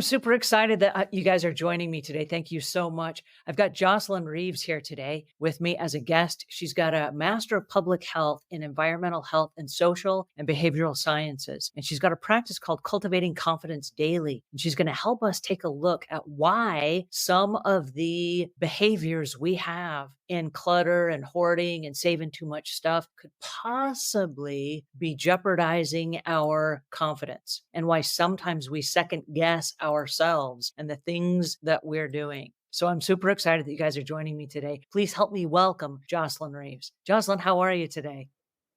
I'm super excited that you guys are joining me today. Thank you so much. I've got Jocelyn Reeves here today with me as a guest. She's got a Master of Public Health in Environmental Health and Social and Behavioral Sciences. And she's got a practice called Cultivating Confidence Daily. And she's going to help us take a look at why some of the behaviors we have in clutter and hoarding and saving too much stuff could possibly be jeopardizing our confidence, and why sometimes we second guess ourselves and the things that we're doing. So I'm super excited that you guys are joining me today. Please help me welcome Jocelyn Reeves. Jocelyn, how are you today?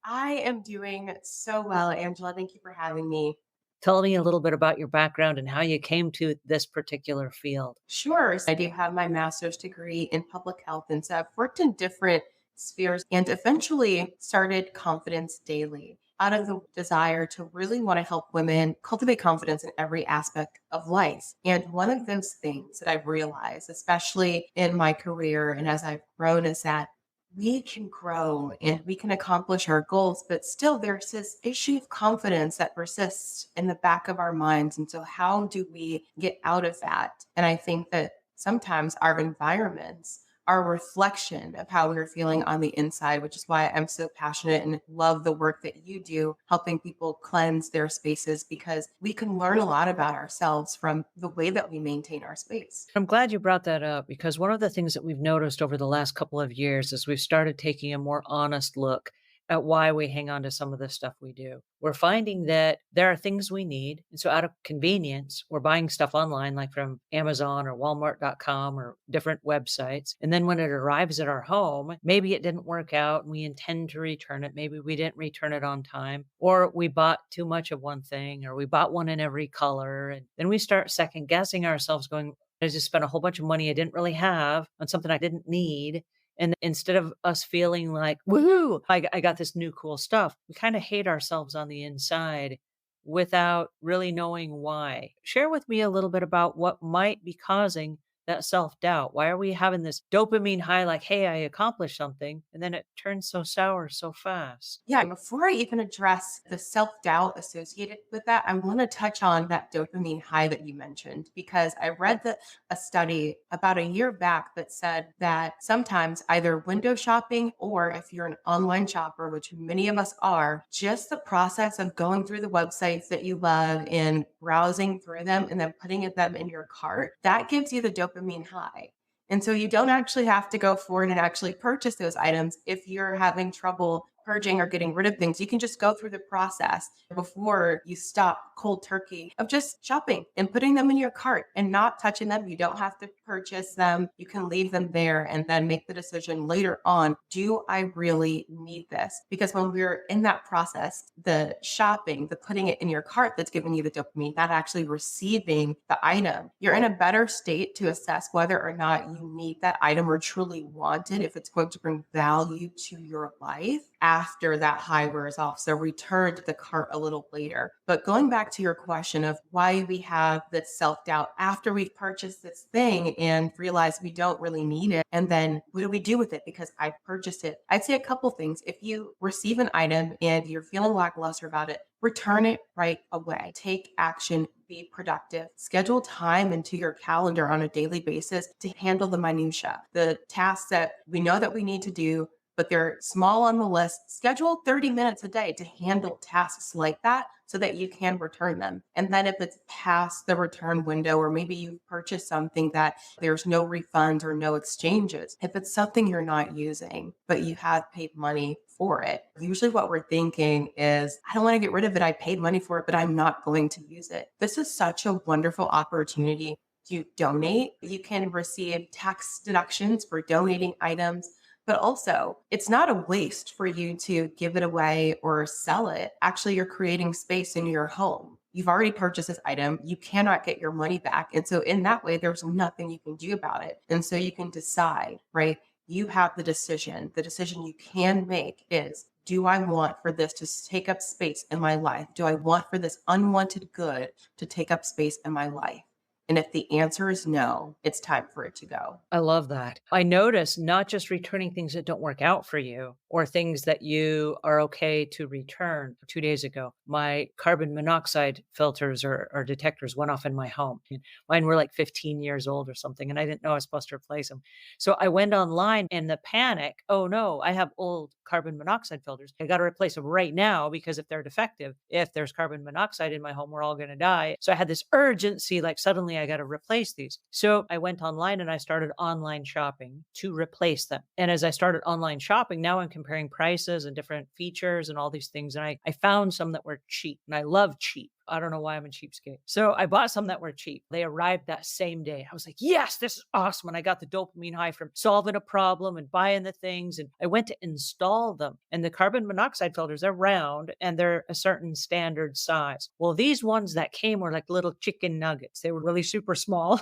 I am doing so well, Angela. Thank you for having me. Tell me a little bit about your background and how you came to this particular field. Sure. I do have my master's degree in public health, and so I've worked in different spheres and eventually started Confidence Daily out of the desire to really want to help women cultivate confidence in every aspect of life. And one of those things that I've realized, especially in my career and as I've grown, is that we can grow and we can accomplish our goals, but still there's this issue of confidence that persists in the back of our minds. And so, how do we get out of that? And I think that sometimes our environments are a reflection of how we're feeling on the inside, which is why I'm so passionate and love the work that you do, helping people cleanse their spaces, because we can learn a lot about ourselves from the way that we maintain our space. I'm glad you brought that up because one of the things that we've noticed over the last couple of years is we've started taking a more honest look at why we hang on to some of the stuff we do. We're finding that there are things we need. And so, out of convenience, we're buying stuff online, like from Amazon or Walmart.com or different websites. And then when it arrives at our home, maybe it didn't work out and we intend to return it. Maybe we didn't return it on time, or we bought too much of one thing, or we bought one in every color. And then we start second guessing ourselves, going, I just spent a whole bunch of money I didn't really have on something I didn't need. And instead of us feeling like, woohoo, I got this new cool stuff, we kind of hate ourselves on the inside without really knowing why. Share with me a little bit about what might be causing that self doubt. Why are we having this dopamine high, like, hey, I accomplished something, and then it turns so sour so fast? Yeah, before I even address the self doubt associated with that, I want to touch on that dopamine high that you mentioned, because I read a study about a year back that said that sometimes either window shopping, or if you're an online shopper, which many of us are, just the process of going through the websites that you love and browsing through them and then putting them in your cart, that gives you the dopamine high. And so you don't actually have to go forward and actually purchase those items if you're having trouble purging or getting rid of things. You can just go through the process before you stop cold turkey of just shopping and putting them in your cart and not touching them. You don't have to purchase them. You can leave them there and then make the decision later on. Do I really need this? Because when we're in that process, the shopping, the putting it in your cart that's giving you the dopamine, not actually receiving the item, you're in a better state to assess whether or not you need that item or truly want it, if it's going to bring value to your life after that high wears off. So return to the cart a little later. But going back to your question of why we have this self-doubt after we've purchased this thing and realize we don't really need it. And then what do we do with it? Because I purchased it. I'd say a couple things. If you receive an item and you're feeling lackluster about it, return it right away. Take action, be productive. Schedule time into your calendar on a daily basis to handle the minutia, the tasks that we know that we need to do, but they're small on the list. Schedule 30 minutes a day to handle tasks like that so that you can return them. And then if it's past the return window, or maybe you've purchased something that there's no refunds or no exchanges, if it's something you're not using, but you have paid money for it, usually what we're thinking is, I don't want to get rid of it. I paid money for it, but I'm not going to use it. This is such a wonderful opportunity to donate. You can receive tax deductions for donating items. But also, it's not a waste for you to give it away or sell it. Actually, you're creating space in your home. You've already purchased this item. You cannot get your money back. And so in that way, there's nothing you can do about it. And so you can decide, right? You have the decision. The decision you can make is, do I want for this to take up space in my life? Do I want for this unwanted good to take up space in my life? And if the answer is no, it's time for it to go. I love that. I notice not just returning things that don't work out for you or things that you are okay to return. 2 days ago, my carbon monoxide filters or detectors went off in my home. And mine were like 15 years old or something, and I didn't know I was supposed to replace them. So I went online in the panic. Oh no, I have old carbon monoxide filters. I got to replace them right now because if they're defective, if there's carbon monoxide in my home, we're all going to die. So I had this urgency, like suddenly I got to replace these. So I went online and I started online shopping to replace them. And as I started online shopping, now I'm comparing prices and different features and all these things. And I found some that were cheap, and I love cheap. I don't know why I'm a cheapskate. So I bought some that were cheap. They arrived that same day. I was like, yes, this is awesome. And I got the dopamine high from solving a problem and buying the things. And I went to install them. And the carbon monoxide filters, they're round and they're a certain standard size. Well, these ones that came were like little chicken nuggets. They were really super small.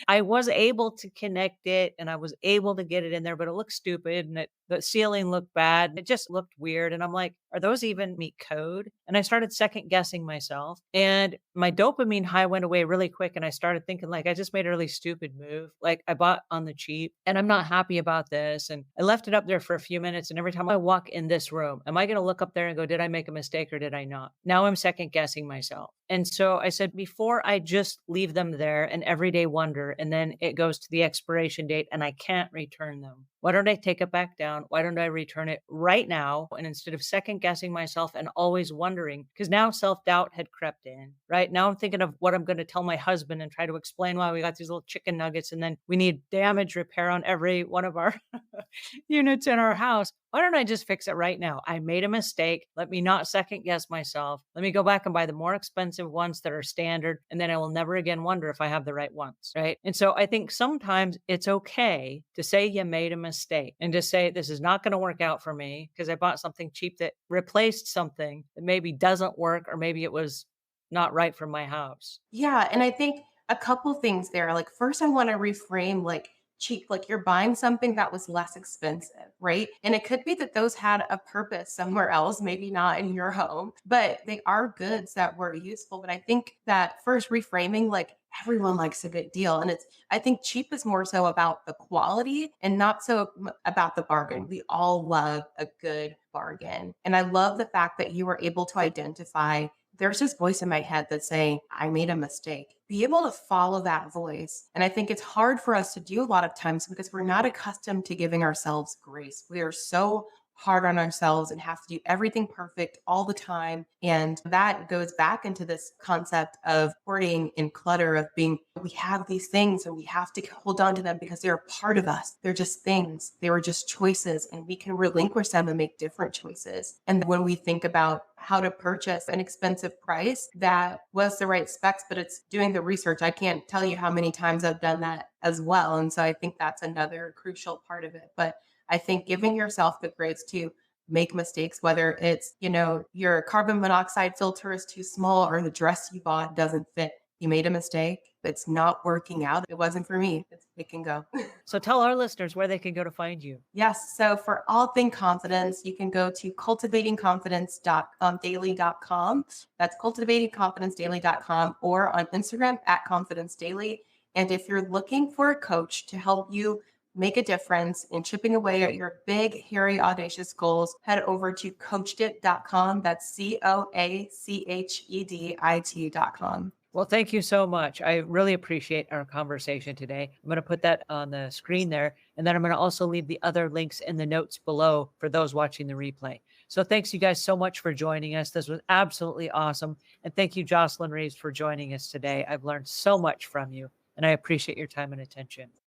I was able to connect it and I was able to get it in there, but it looked stupid and the ceiling looked bad. And it just looked weird. And I'm like, are those even meet code? And I started second guessing myself. And my dopamine high went away really quick. And I started thinking, like, I just made a really stupid move. Like, I bought on the cheap and I'm not happy about this. And I left it up there for a few minutes. And every time I walk in this room, am I going to look up there and go, did I make a mistake or did I not? Now I'm second guessing myself. And so I said, before I just leave them there, an everyday wonder, and then it goes to the expiration date and I can't return them. Why don't I take it back down? Why don't I return it right now? And instead of second guessing myself and always wondering, because now self doubt had crept in, right? Now I'm thinking of what I'm going to tell my husband and try to explain why we got these little chicken nuggets and then we need damage repair on every one of our units in our house. Why don't I just fix it right now? I made a mistake. Let me not second guess myself. Let me go back and buy the more expensive ones that are standard. And then I will never again wonder if I have the right ones. Right. And so I think sometimes it's okay to say you made a mistake and to say, this is not going to work out for me because I bought something cheap that replaced something that maybe doesn't work, or maybe it was not right for my house. Yeah, and I think a couple things there. Like, first, I want to reframe like cheap, like you're buying something that was less expensive, right? And it could be that those had a purpose somewhere else, maybe not in your home, but they are goods that were useful. But I think that first reframing, like everyone likes a good deal. And I think cheap is more so about the quality and not so about the bargain. We all love a good bargain. And I love the fact that you were able to identify there's this voice in my head that's saying, I made a mistake. Be able to follow that voice. And I think it's hard for us to do a lot of times because we're not accustomed to giving ourselves grace. We are so hard on ourselves and have to do everything perfect all the time. And that goes back into this concept of hoarding and clutter of being, we have these things and we have to hold on to them because they're a part of us. They're just things. They were just choices and we can relinquish them and make different choices. And when we think about how to purchase an expensive price that was the right specs, but it's doing the research. I can't tell you how many times I've done that as well. And so I think that's another crucial part of it. But I think giving yourself the grace to make mistakes, whether it's, your carbon monoxide filter is too small or the dress you bought doesn't fit. You made a mistake. It's not working out. It wasn't for me. It can go. So tell our listeners where they can go to find you. Yes. So for all thing confidence, you can go to cultivatingconfidence.daily.com. That's cultivatingconfidencedaily.com or on Instagram at confidence daily. And if you're looking for a coach to help you make a difference in chipping away at your big, hairy, audacious goals, head over to coachdit.com. That's COACHEDIT.com. Well, thank you so much. I really appreciate our conversation today. I'm going to put that on the screen there, and then I'm going to also leave the other links in the notes below for those watching the replay. So thanks you guys so much for joining us. This was absolutely awesome. And thank you, Jocelyn Reeves, for joining us today. I've learned so much from you, and I appreciate your time and attention.